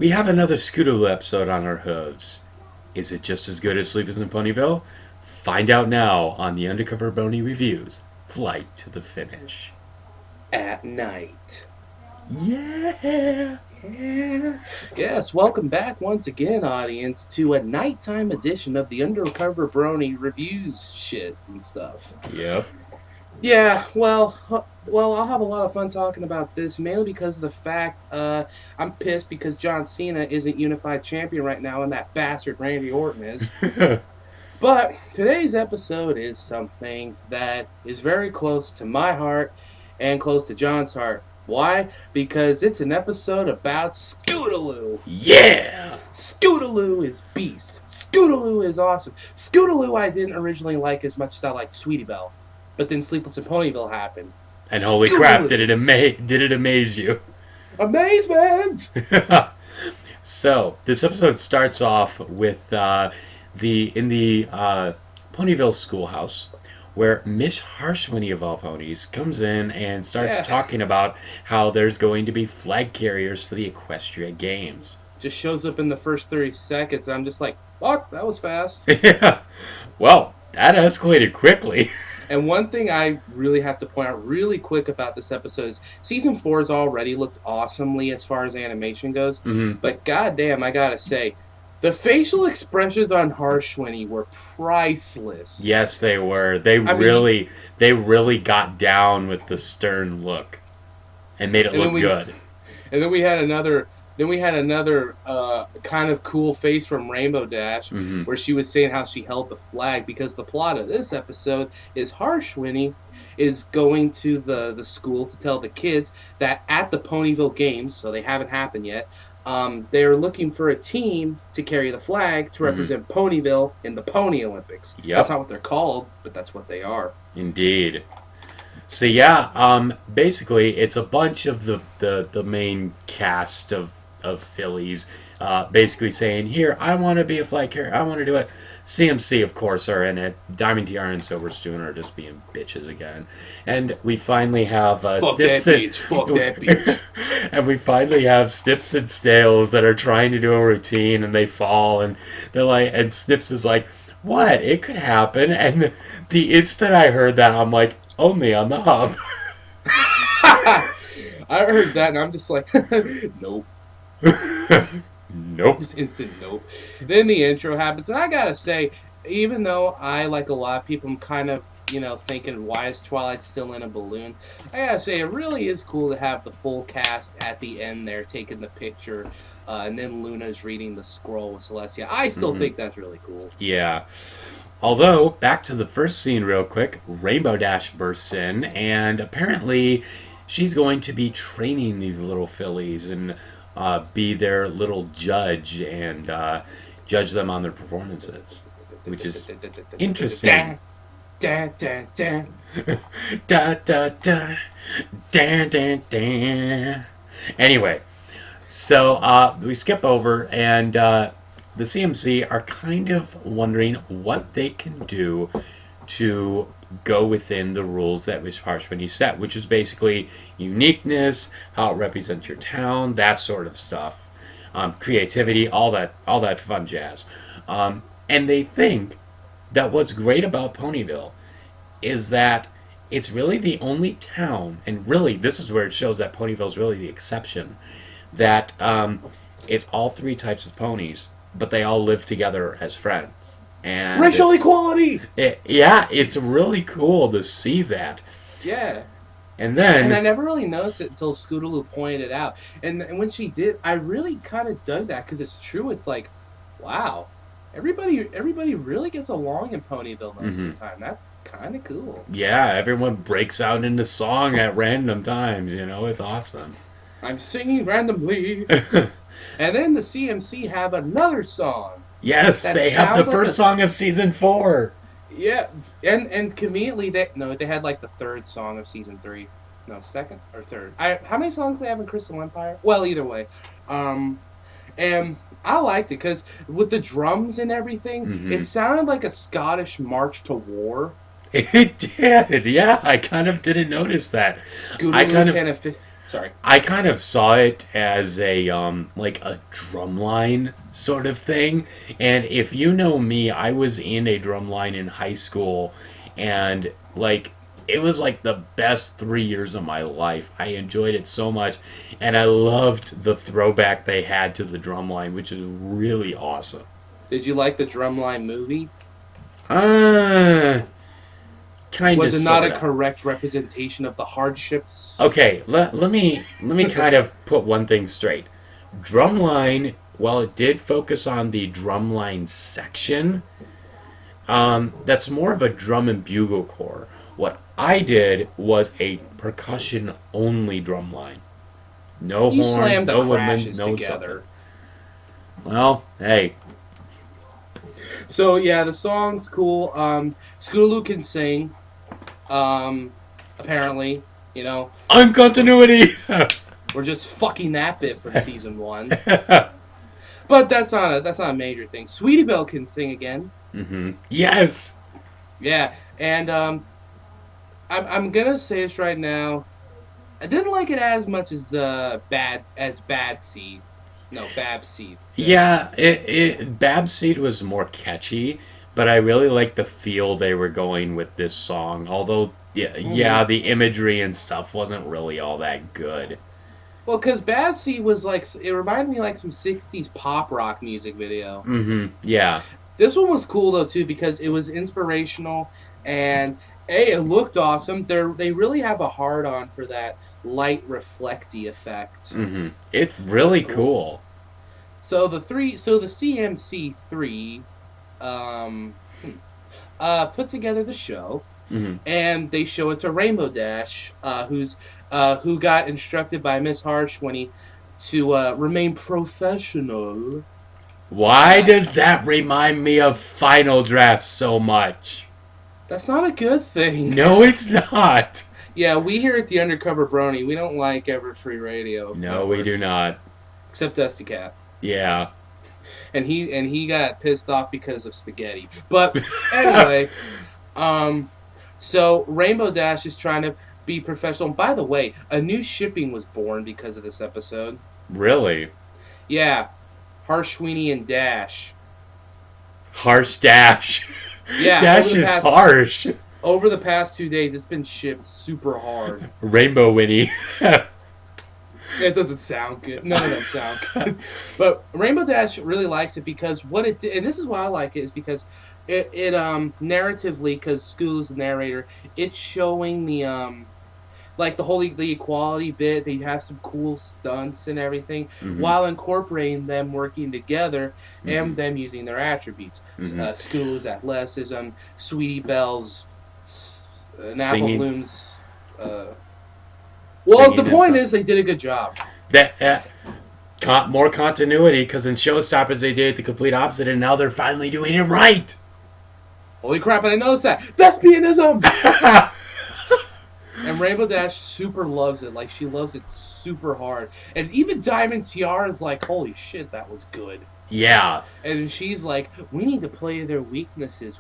We have another Scootaloo episode on our hooves. Is it just as good as Sleepers in Ponyville? Find out now on the Undercover Brony Reviews Flight to the Finish. At night. Yeah! Yes, welcome back once again, audience, to a nighttime edition of the Undercover Brony Reviews shit and stuff. Yep. Yeah, well, I'll have a lot of fun talking about this, mainly because of the fact I'm pissed because John Cena isn't unified champion right now and that bastard Randy Orton is. But today's episode is something that is very close to my heart and close to John's heart. Why? Because it's an episode about Scootaloo. Yeah! Scootaloo is beast. Scootaloo is awesome. Scootaloo I didn't originally like as much as I liked Sweetie Belle. But then Sleepless in Ponyville happened. And holy crap, did it amaze you? Amazement! So, this episode starts off with in the Ponyville schoolhouse, where Miss Harshwinny of all ponies comes in and starts talking about how there's going to be flag carriers for the Equestria Games. Just shows up in the first 30 seconds, and I'm just like, fuck, that was fast. Yeah. Well, that escalated quickly. And one thing I really have to point out really quick about this episode is Season 4 has already looked awesomely as far as animation goes. Mm-hmm. But goddamn, I gotta say, the facial expressions on Harshwinny were priceless. Yes, they were. They really got down with the stern look and made it look good. And then we had another kind of cool face from Rainbow Dash, mm-hmm. where she was saying how she held the flag, because the plot of this episode is Harshwinny is going to the school to tell the kids that at the Ponyville Games, so they haven't happened yet, they're looking for a team to carry the flag to represent mm-hmm. Ponyville in the Pony Olympics. Yep. That's not what they're called, but that's what they are. Indeed. So yeah, basically it's a bunch of the main cast of fillies basically saying, here, I want to be a flag carrier, I want to do it. CMC, of course, are in it. Diamond Tiara and Silver Spoon are just being bitches again. And we finally have fuck that bitch. And we finally have Snips and Stales that are trying to do a routine, and they fall, and they're like, and Snips is like, what? It could happen. And the instant I heard that, I'm like, only on the hub. I heard that, and I'm just like, nope. Nope. Just instant nope. Then the intro happens, and I gotta say, even though I, like a lot of people, I'm kind of, thinking, why is Twilight still in a balloon? I gotta say, it really is cool to have the full cast at the end there taking the picture, and then Luna's reading the scroll with Celestia. I still mm-hmm. think that's really cool. Yeah. Although, back to the first scene real quick, Rainbow Dash bursts in, and apparently she's going to be training these little fillies and be their little judge and judge them on their performances, which is interesting. Da, da, da. Da, da, da. Da, da, da. Anyway, so we skip over, and the CMC are kind of wondering what they can do to go within the rules that Miss Harshwinny set, which is basically uniqueness, how it represents your town, that sort of stuff, creativity, all that fun jazz. And they think that what's great about Ponyville is that it's really the only town, and really this is where it shows that Ponyville's really the exception, that it's all three types of ponies, but they all live together as friends. And racial equality! It's really cool to see that. Yeah. And I never really noticed it until Scootaloo pointed it out. And when she did, I really kind of dug that, because it's true. It's like, wow, everybody really gets along in Ponyville most mm-hmm. of the time. That's kind of cool. Yeah, everyone breaks out into song at random times, it's awesome. I'm singing randomly. And then the CMC have another song. Yes, they have the first song of Season 4. Yeah, and conveniently, they had like the third song of Season 3. No, second or third. How many songs do they have in Crystal Empire? Well, either way. And I liked it, because with the drums and everything, mm-hmm. it sounded like a Scottish march to war. It did, yeah. I kind of didn't notice that. Scootaloo Sorry. I kind of saw it as a like a drumline sort of thing. And if you know me, I was in a drumline in high school, and like it was like the best 3 years of my life. I enjoyed it so much, and I loved the throwback they had to the drumline, which is really awesome. Did you like the Drumline movie? Uh kind of Was it not a sorta. correct representation of the hardships? Okay, let me kind of put one thing straight. Drumline, while it did focus on the drumline section, that's more of a drum and bugle corps. What I did was a percussion only drumline. No You horns, slammed the no woodwinds, crashes no together. something. Well, hey, So yeah, the song's cool. Scootaloo can sing. Apparently, you know, uncontinuity. we're just fucking that bit from season one. But that's not a major thing. Sweetie Belle can sing again. Yes. Yeah, and I'm gonna say this right now. I didn't like it as much as Bad Seed. No, Bab Seed. Yeah, Bab's Seed was more catchy, but I really like the feel they were going with this song. Although, yeah, the imagery and stuff wasn't really all that good. Well, because Bad Seed was like, it reminded me like some 60s pop rock music video. Yeah. This one was cool though too because it was inspirational and it looked awesome. They really have a hard on for that light reflecty effect. It's really That's cool. So the CMC three, put together the show, and they show it to Rainbow Dash, who got instructed by Miss Harshwinny to remain professional. Why does that remind me of Final Draft so much? That's not a good thing. No, it's not. Yeah, we here at the Undercover Brony, we don't like Ever Free Radio. No, we do not. Except Dusty Cat. Yeah. And he got pissed off because of spaghetti. But anyway, so Rainbow Dash is trying to be professional. And by the way, a new shipping was born because of this episode. Really? Yeah, Harshwinny and Dash. Harsh Dash. Yeah, Dash is harsh. Over the past 2 days, it's been shipped super hard. Rainbow Winnie. It doesn't sound good. None of them sound good. But Rainbow Dash really likes it because what it did, and this is why I like it, is because it narratively, because Scootaloo's the narrator, it's showing the like the whole the equality bit. They have some cool stunts and everything, while incorporating them working together and them using their attributes. Scootaloo's athleticism, Sweetie Belle's, and Apple Singing. Bloom's. Well, Singing the point and is they did a good job. That more continuity, because in Showstoppers they did the complete opposite, and now they're finally doing it right. Holy crap! And I noticed that thespianism. And Rainbow Dash super loves it. Like, she loves it super hard. And even Diamond Tiara is like, holy shit, that was good. Yeah. And she's like, we need to play their weaknesses.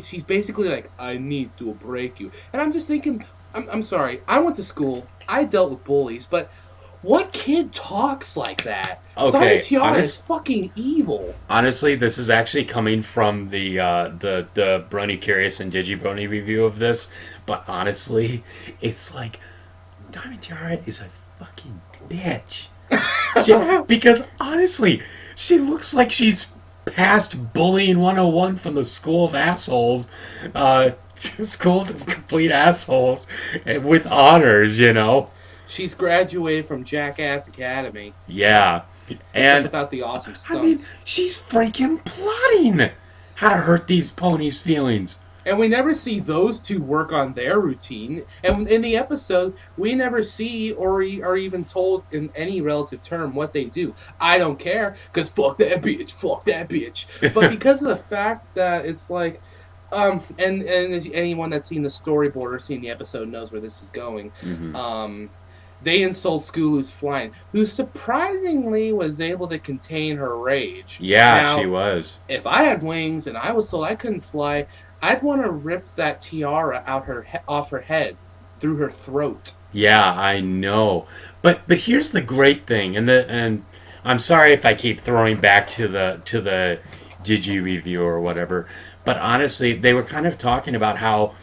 She's basically like, I need to break you. And I'm just thinking, I'm sorry. I went to school. I dealt with bullies. But what kid talks like that? Okay, Diamond Tiara is fucking evil. Honestly, this is actually coming from the Brony Curious and Digibrony review of this. But honestly, it's like Diamond Tiara is a fucking bitch. Because honestly, she looks like she's passed Bullying 101 from the School of Assholes, Schools of Complete Assholes, with honors, you know? She's graduated from Jackass Academy. Yeah. Except And without the awesome stunts. I mean, she's freaking plotting how to hurt these ponies' feelings. And we never see those two work on their routine. And in the episode, we never see or are even told in any relative term what they do. I don't care, because fuck that bitch. But because of the fact that it's like, and as anyone that's seen the storyboard or seen the episode knows where this is going, they insult Scootaloo's flying, who surprisingly was able to contain her rage. Yeah, Now, she was. If I had wings and I was told I couldn't fly, I'd want to rip that tiara off her head through her throat. Yeah, I know. But here's the great thing, and I'm sorry if I keep throwing back to the Gigi review or whatever, but honestly, they were kind of talking about how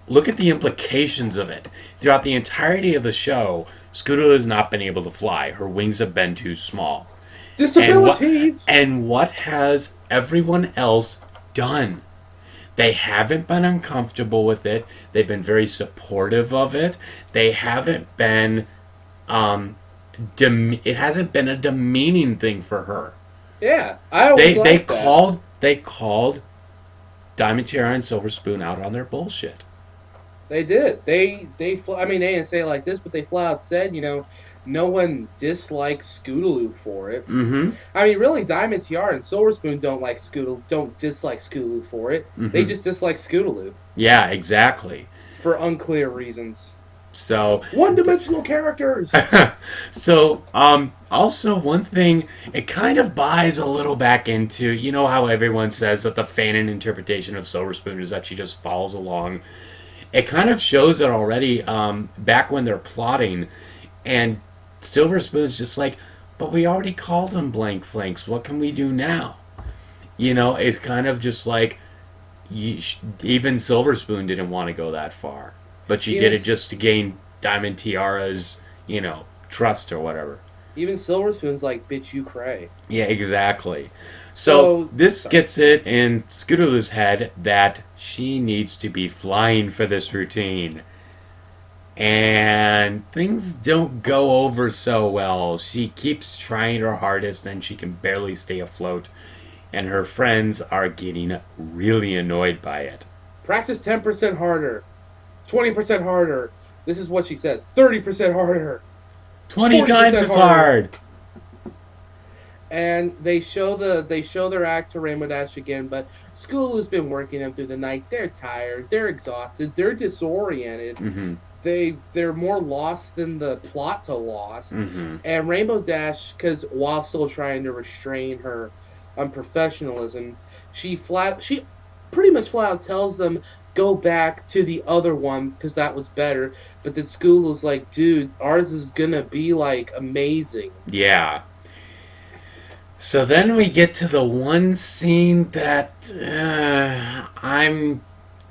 look at the implications of it. Throughout the entirety of the show, Scooter has not been able to fly. Her wings have been too small. And what Disabilities. and what has everyone else done? They haven't been uncomfortable with it. They've been very supportive of it. They haven't been um it hasn't been a demeaning thing for her. Yeah, I always They liked that. called Diamond Tiara and Silver Spoon out on their bullshit. They did. I mean, they didn't say it like this, but they flat out said, no one dislikes Scootaloo for it. Mm-hmm. I mean, really, Diamond Tiara and Silver Spoon don't dislike Scootaloo for it. They Mm-hmm. just dislike Scootaloo Yeah, exactly. for unclear reasons. So One-dimensional characters. so also one thing it kind of buys a little back into, you know how everyone says that the fanon interpretation of Silver Spoon is that she just follows along. It kind of shows it already back when they're plotting, and Silver Spoon's just like, but we already called them blank flanks. What can we do now? It's kind of just like even Silver Spoon didn't want to go that far, but she did it Even just to gain Diamond Tiara's, trust or whatever. even Silver Spoon's like, bitch, you cray. Yeah, exactly. So So, this sorry. gets it in Scootaloo's head that she needs to be flying for this routine. And things don't go over so well. She keeps trying her hardest and she can barely stay afloat. And her friends are getting really annoyed by it. Practice 10% harder, 20% harder. This is what she says. 30% harder. 20 times 40% as hard! And they show their act to Rainbow Dash again, but school has been working them through the night. They're tired, they're exhausted, they're disoriented. Mm-hmm. They're more lost than the plot to Lost. Mm-hmm. And Rainbow Dash, because while still trying to restrain her unprofessionalism, she pretty much flat out tells them go back to the other one because that was better. But the school is like, dude, ours is gonna be like amazing. Yeah. So then we get to the one scene that I'm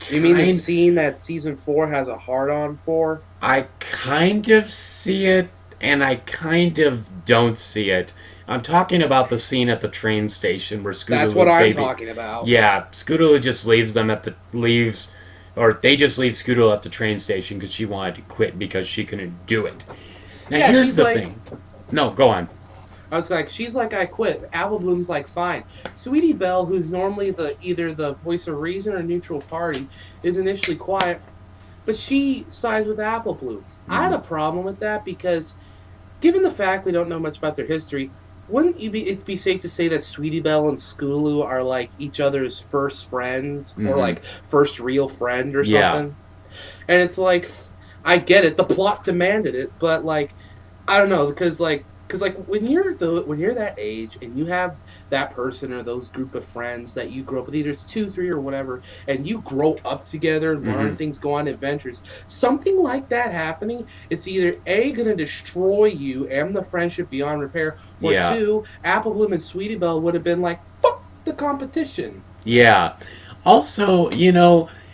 You mean the kind scene that season 4 has a hard on for? I kind of see it and I kind of don't see it. I'm talking about the scene at the train station where That's Scootaloo what I'm baby. talking about. Yeah, Scootaloo just leaves them at the leaves, or they just leave Scootaloo at the train station because she wanted to quit because she couldn't do it. Now Yeah, here's she's the like- thing. No, go on. I was like, she's like, I quit. Apple Bloom's like, fine. Sweetie Belle, who's normally either the voice of reason or neutral party, is initially quiet, but she sides with Apple Bloom. I had a problem with that because, given the fact we don't know much about their history, wouldn't it be safe to say that Sweetie Belle and Scootaloo are like each other's first friends or Mhm. like first real friend or Yeah. something? And it's like, I get it, the plot demanded it, but like, I don't know, because when you're that age and you have that person or those group of friends that you grow up with, either it's 2, 3, or whatever, and you grow up together, learn Mhm. things, go on adventures, something like that happening, it's either A, gonna destroy you and the friendship beyond repair, or Yeah. 2, Apple Bloom and Sweetie Belle would have been like, fuck the competition. Yeah. Also,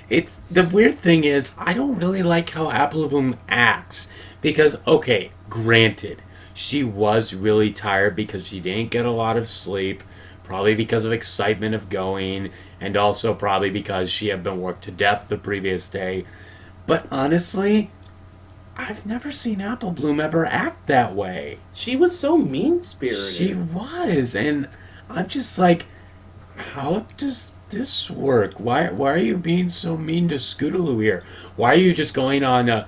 it's the weird thing is I don't really like how Apple Bloom acts because okay, granted, she was really tired because she didn't get a lot of sleep, probably because of excitement of going, and also probably because she had been worked to death the previous day. But honestly, I've never seen Apple Bloom ever act that way. She was so mean-spirited. She was, and I'm just like, how does this work? Why are you being so mean to Scootaloo here? Why are you just going on a,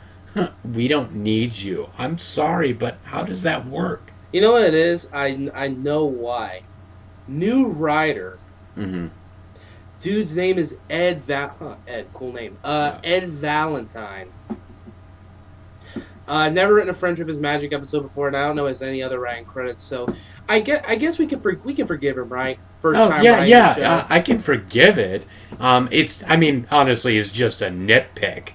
we don't need you? I'm sorry, but how does that work? You know what it is? I know why. New writer. Mm-hmm. Dude's name is Ed Ed, cool name. Ed Valentine. Never written a Friendship is Magic episode before, and I don't know his any other writing credits. So, I guess we can forgive him, right? First Oh time yeah, writing yeah. the show. I can forgive it. Honestly, it's just a nitpick.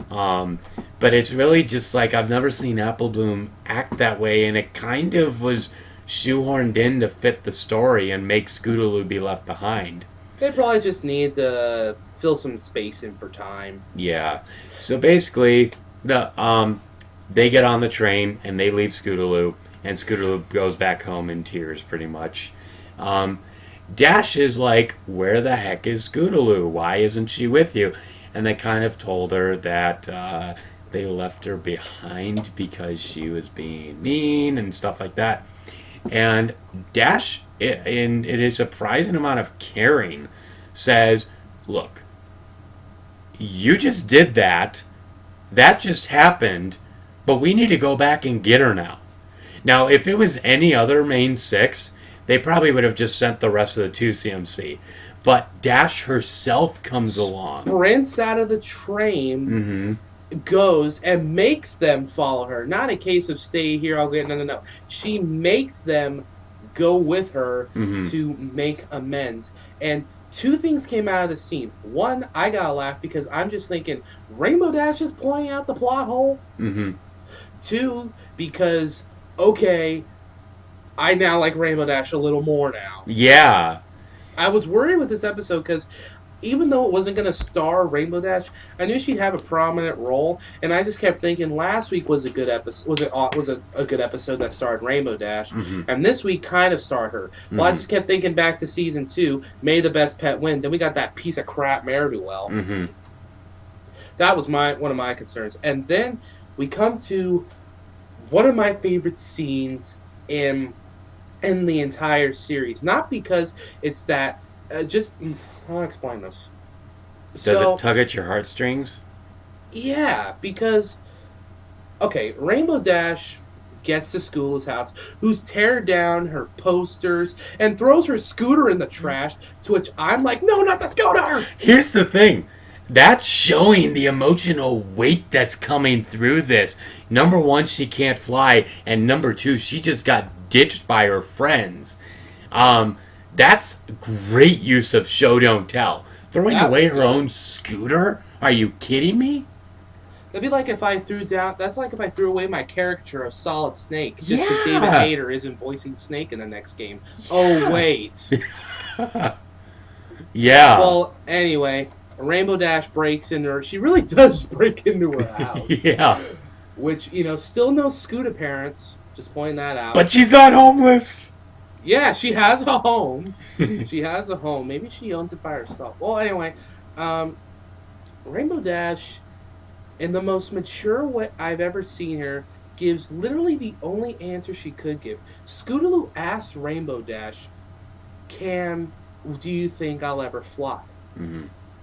But But it's really just like I've never seen Apple Bloom act that way, and it kind of was shoehorned in to fit the story and make Scootaloo be left behind. They probably just need to fill some space in for time. Yeah. So basically, they get on the train and they leave Scootaloo, and Scootaloo goes back home in tears, pretty much. Dash is like, "Where the heck is Scootaloo? Why isn't she with you?" And they kind of told her that they left her behind because she was being mean and stuff like that. And Dash, in a surprising amount of caring, says, "Look, you just did that. That just happened, but we need to go back and get her now." Now, if it was any other main six, they probably would have just sent the rest of the 2CMC. But Dash herself comes along. Sprints out of the train, goes and makes them follow her. Not a case of stay here, I'll get... No. She makes them go with her to make amends. And two things came out of the scene. One, I gotta laugh because I'm just thinking, Rainbow Dash is pointing out the plot hole. Two, because, okay, I now like Rainbow Dash a little more now. Yeah. I was worried with this episode because even though it wasn't going to star Rainbow Dash, I knew she'd have a prominent role, and I just kept thinking last week was a good episode. Was a good episode that starred Rainbow Dash, and this week kind of starred her. Well, I just kept thinking back to season 2, May the Best Pet Win. Then we got that piece of crap Ne'er-do-well. That was one of my concerns, and then we come to one of my favorite scenes in the entire series. Not because it's that, I'll explain this. Does it tug at your heartstrings? Yeah, because, okay, Rainbow Dash gets to Scootaloo's house, who's tearing down her posters and throws her scooter in the trash, to which I'm like, no, not the scooter! Here's the thing. That's showing the emotional weight that's coming through this. Number one, she can't fly, and number two, she just got ditched by her friends. That's great use of show don't tell. Throwing away her own scooter? Are you kidding me? That'd be like if I threw away my caricature of Solid Snake just because David Hayter isn't voicing Snake in the next game. Oh wait. Yeah. Well, anyway, Rainbow Dash breaks into her. She really does break into her house. Yeah. Which, still no Scooter parents. Just pointing that out. But she's not homeless. Yeah, she has a home. She has a home. Maybe she owns it by herself. Well, anyway, Rainbow Dash, in the most mature way I've ever seen her, gives literally the only answer she could give. Scootaloo asked Rainbow Dash, do you think I'll ever fly?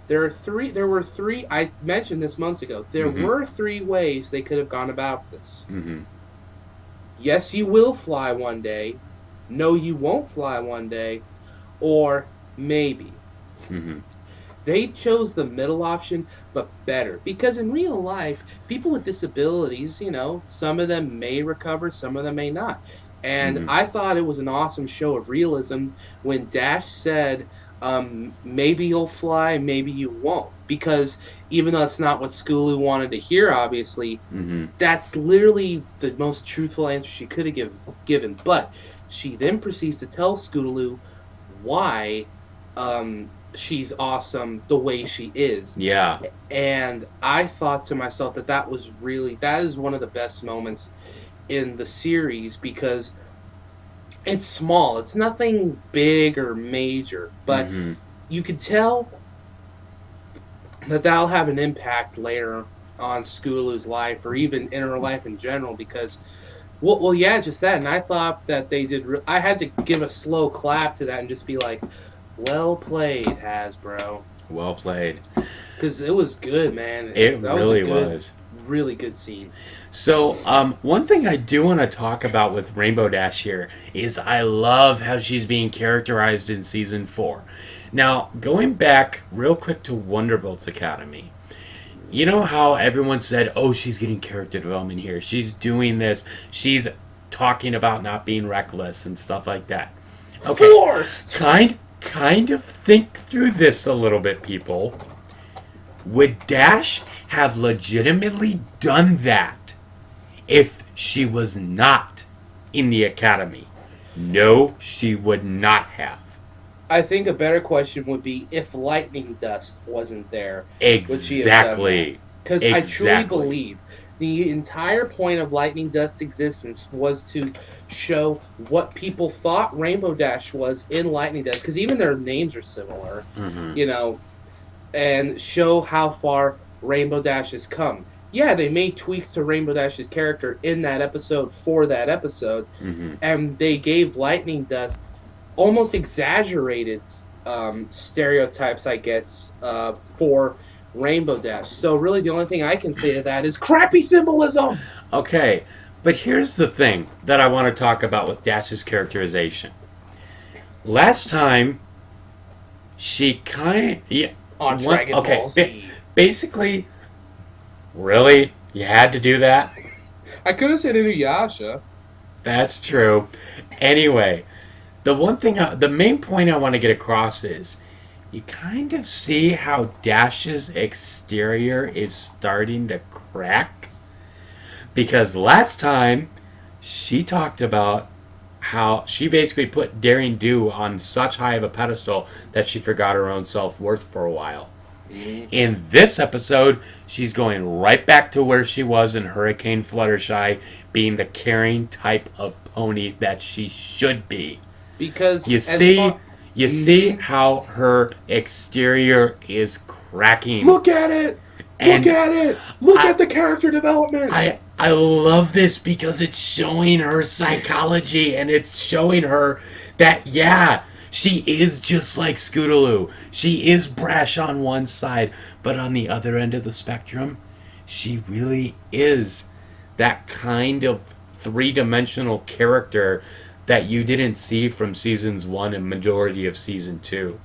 There were three, I mentioned this months ago, there were 3 ways they could have gone about this. Yes, you will fly one day. No, you won't fly one day. Or maybe. They chose the middle option, but better. Because in real life, people with disabilities, some of them may recover, some of them may not. And I thought it was an awesome show of realism when Dash said, maybe you'll fly, maybe you won't. Because even though that's not what Scootaloo wanted to hear, obviously, that's literally the most truthful answer she could have given. But she then proceeds to tell Scootaloo why she's awesome the way she is. Yeah. And I thought to myself that is one of the best moments in the series because it's small. It's nothing big or major. But you could tell that'll have an impact later on Scootaloo's life or even in her life in general because, well, yeah, just that. And I thought that they did... I had to give a slow clap to that and just be like, well played, Hasbro. Well played. Because it was good, man. It really was. Really good scene. So, one thing I do want to talk about with Rainbow Dash here is I love how she's being characterized in Season 4. Now, going back real quick to Wonderbolt's Academy, you know how everyone said, oh, she's getting character development here. She's doing this. She's talking about not being reckless and stuff like that. Okay. Forced! Kind of think through this a little bit, people. Would Dash have legitimately done that if she was not in the academy. No, she would not have. I think a better question would be if Lightning Dust wasn't there, would she have done that? Exactly. Because I truly Exactly. believe the entire point of Lightning Dust's existence was to show what people thought Rainbow Dash was in Lightning Dust. Because even their names are similar, Hmm. you know, and show how far Rainbow Dash has come. Yeah, they made tweaks to Rainbow Dash's character in that episode for that episode, Hmm. and they gave Lightning Dust almost exaggerated stereotypes, I guess, for Rainbow Dash. So really, the only thing I can say to that is crappy symbolism. Okay, but here's the thing that I want to talk about with Dash's characterization. Last time, she kind of On Dragon Ball Z. basically, really, you had to do that. I could have said Inuyasha. That's true. Anyway, the main point I want to get across is, you kind of see how Dash's exterior is starting to crack. Because last time, she talked about how she basically put Daring Do on such high of a pedestal that she forgot her own self-worth for a while. In this episode, she's going right back to where she was in Hurricane Fluttershy, being the caring type of pony that she should be. Because You see how her exterior is cracking. Look at it! And Look at it! Look I- at the character development! I love this because it's showing her psychology, and it's showing her that, yeah, she is just like Scootaloo. She is brash on one side, but on the other end of the spectrum, she really is that kind of three-dimensional character that you didn't see from seasons 1 and majority of season 2.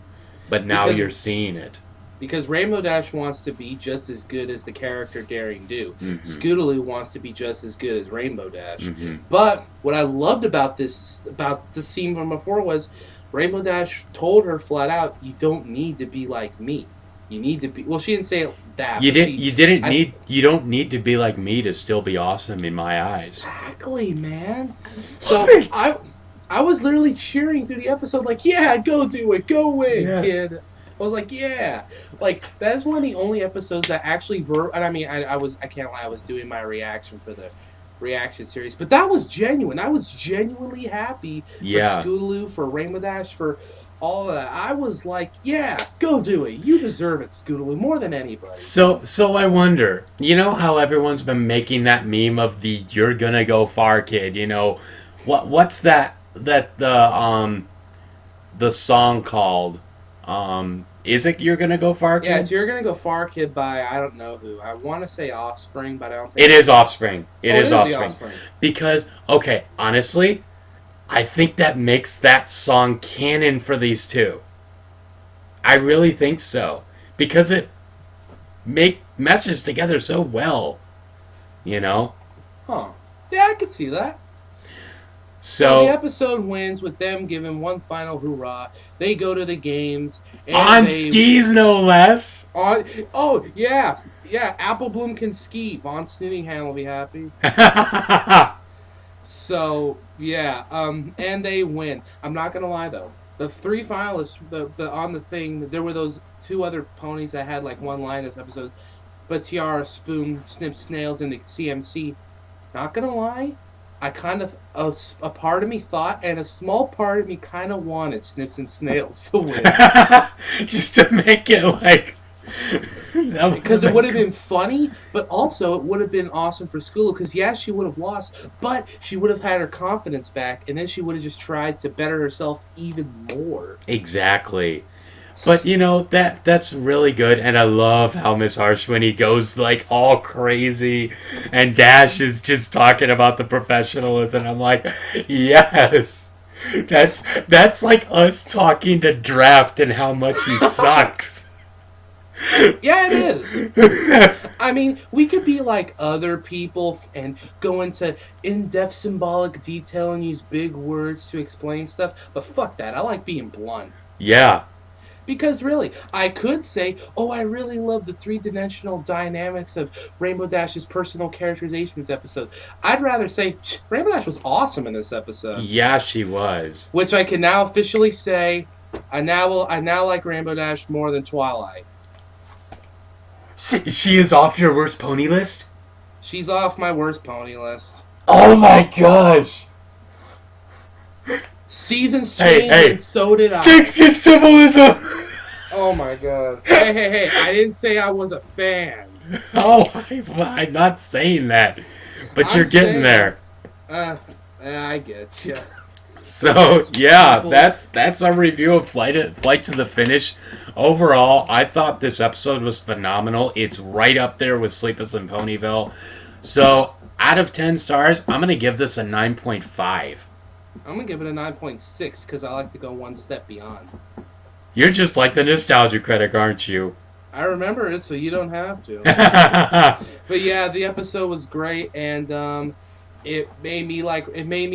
But now Because- you're seeing it. Because Rainbow Dash wants to be just as good as the character Daring Do. Mhm. Scootaloo wants to be just as good as Rainbow Dash. Mhm. But what I loved about the scene from before was Rainbow Dash told her flat out, "You don't need to be like me. You need to be." Well, she didn't say it that. You but didn't. You didn't I- need. You don't need to be like me to still be awesome in my eyes. Exactly, man. So Love it. I was literally cheering through the episode, like, "Yeah, go do it, go win, Yes. kid." I was like, "Yeah," like that's one of the only episodes that actually and I mean, I can't lie, I was doing my reaction for the reaction series, but that was genuine. I was genuinely happy Yeah. for Scootaloo, for Rainbow Dash, for all of that. I was like, "Yeah, go do it. You deserve it, Scootaloo, more than anybody." So I wonder. You know how everyone's been making that meme of the "You're gonna go far, kid." You know, what's that the song called? Is it "You're gonna go far, kid"? Yeah, it's "You're Gonna Go Far, Kid" by I don't know who. I want to say Offspring, but I don't think It is Offspring. It is the Offspring. Because, okay, honestly, I think that makes that song canon for these two. I really think so. Because it matches together so well. You know? Huh. Yeah, I could see that. So the So, episode wins with them giving one final hoorah. They go to the games. And on they, skis no less. Oh, yeah. Yeah, Apple Bloom can ski. Von Snootingham will be happy. So, yeah. And they win. I'm not going to lie, though. The three finalists the on the thing, there were those two other ponies that had like one line this episode. But Tiara, Spoon, Snip, Snails, and the CMC. Not going to lie. I kind of, a part of me thought, and a small part of me kind of wanted Snips and Snails to win. Just to make it like... Because it would have been funny, but also it would have been awesome for Scootaloo. Because, yeah, she would have lost, but she would have had her confidence back, and then she would have just tried to better herself even more. Exactly. But you know that's really good, and I love how Miss Harsh when he goes like all crazy, and Dash is just talking about the professionalism. I'm like, yes, that's like us talking to Draft and how much he sucks. Yeah, it is. I mean, we could be like other people and go into in-depth symbolic detail and use big words to explain stuff, but fuck that. I like being blunt. Yeah, Because really, I could say, oh, I really love the three-dimensional dynamics of Rainbow Dash's personal characterizations episode. I'd rather say Rainbow Dash was awesome in this episode. Yeah, she was. Which I can now officially say, I now like Rainbow Dash more than Twilight. She is off your worst pony list? She's off my worst pony list. Oh my gosh! Seasons changed and so did I. Sticks and symbolism! Oh my god. Hey, I didn't say I was a fan. Oh, I'm not saying that. But I'm you're getting saying- there. I get you. So, yeah, People- that's our review of Flight to the Finish. Overall, I thought this episode was phenomenal. It's right up there with Sleepless in Ponyville. So, out of 10 stars, I'm going to give this a 9.5. I'm going to give it a 9.6 because I like to go one step beyond. You're just like the nostalgia critic, aren't you? I remember it, so you don't have to. But yeah, the episode was great, and it made me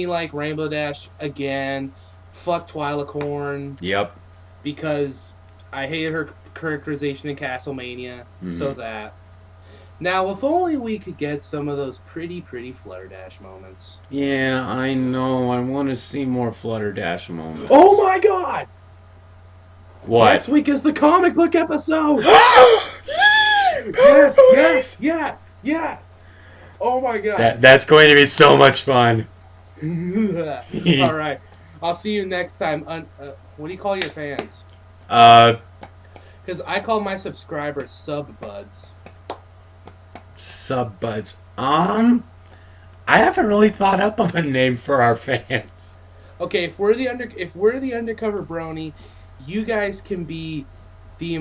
like Rainbow Dash again. Fuck Twilacorn Yep. because I hated her characterization in Castlemania. So that. Now, if only we could get some of those pretty Flutterdash moments. Yeah, I know. I want to see more Flutterdash moments. Oh my god! What? Next week is the comic book episode! Yes! Oh my god. That's going to be so much fun. Alright. I'll see you next time. What do you call your fans? Because I call my subscribers sub-buds. Sub-buds. I haven't really thought up of a name for our fans. Okay, if we're the undercover brony, you guys can be the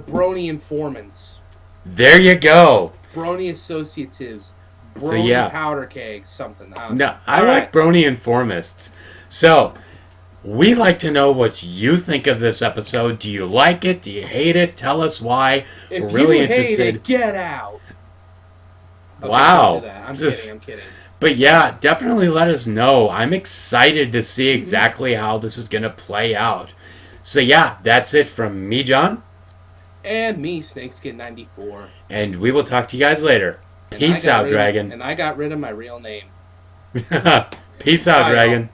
brony informants, There you go. brony associatives, brony So, yeah. powder kegs, something. I don't know. No, I All like right. brony informists. So, we like to know what you think of this episode. Do you like it? Do you hate it? Tell us why. If We're really you hate interested. it, get out. Okay, Wow. don't do that. I'm kidding. But yeah, definitely let us know. I'm excited to see exactly how this is going to play out. So yeah, that's it from me, John. And me, Snakeskin 94. And we will talk to you guys later. And Peace I got out, rid of- Dragon. And I got rid of my real name. Peace out, Bye, Dragon.